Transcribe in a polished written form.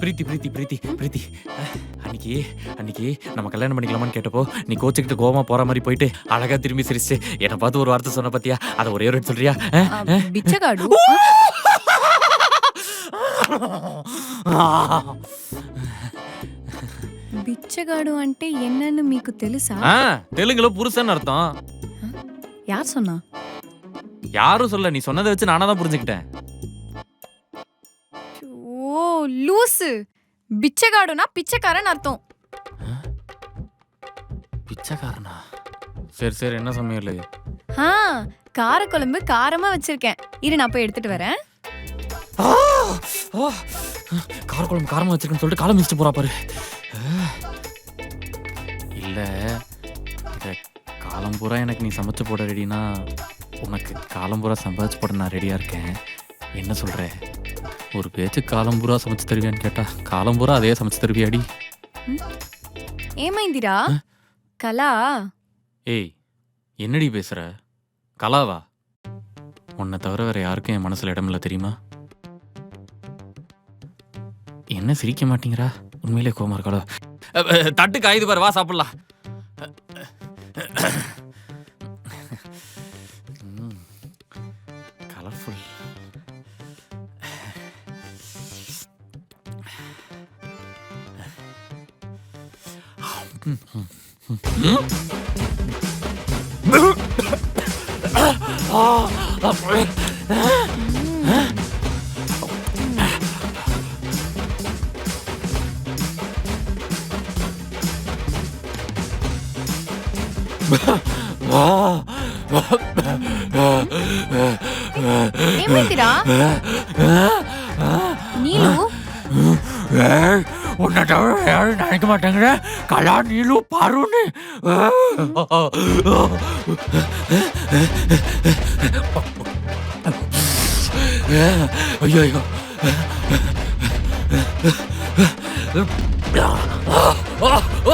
பிரீத்தி பிரீத்தி பிரீத்தி பிரீத்தி அன்னைக்கு அன்னைக்கு நம்ம கல்யாணம் பண்ணிக்கலாமான்னு கேட்டப்போ நீ கோச்சுக்கிட்டு கோவமா போற மாதிரி போயிட்டு அழகா திரும்பி சிரிச்சு என்னை பார்த்து ஒரு வார்த்தை சொன்ன பாத்தியா? அதை ஒரே ஒரு சொல்றியா? బిచ్చగాడు బిచ్చగాడు అంటే என்னன்னு మీకు తెలుసా? தெலுங்குல புருஷன் அர்த்தம். யார் சொன்னா? யாரும் சொல்ல, நீ சொன்னதை வச்சு நானா தான் புரிஞ்சுக்கிட்டேன். ஓ லூசு. బిచ్చగాడుனா பிச்சைக்காரன் அர்த்தம். பிச்சைக்காரனா? சரி சரி, என்ன சமையல்? காரக்குழம்பு காரமா வச்சிருக்கேன். இரு நான் போய் எடுத்துட்டு வரேன். காரக்குழம்பு காரமா வச்சிருக்கேன்னு சொல்லிட்டு காலம் மிச்சிட்டு போறா பாரு. இல்ல இத காலம் பூரா எனக்கு நீ சமைச்சு போட ரெடினா உனக்கு காலம் பூரா சம்பாதிச்சு போட நான் ரெடியா இருக்கேன். என்ன சொல்ற? ஒரு பேச்சு காலம் பூரா சமைச்சு தருவியான்னு கேட்டா காலம் பூரா அதே சமைச்சு தருவியாடி? ஏமைந்திரா கலா? ஏய் என்னடி பேசுற? கலாவா? உன்னை தவிர வேற யாருக்கும் என் மனசுல இடம் இல்லை தெரியுமா? என்ன சிரிக்க மாட்டீங்களா? உண்மையிலே கோமா இருக்காளோ? தட்டு காயுது பாரு, வா சாப்பிடலாம். கலர்ஃபுல். ஏமைந்திரா நீலு உன்னை தவிர யாரும் நினைக்க மாட்டாங்க. கலா, நீலு, பாருன்னு. ஐயோ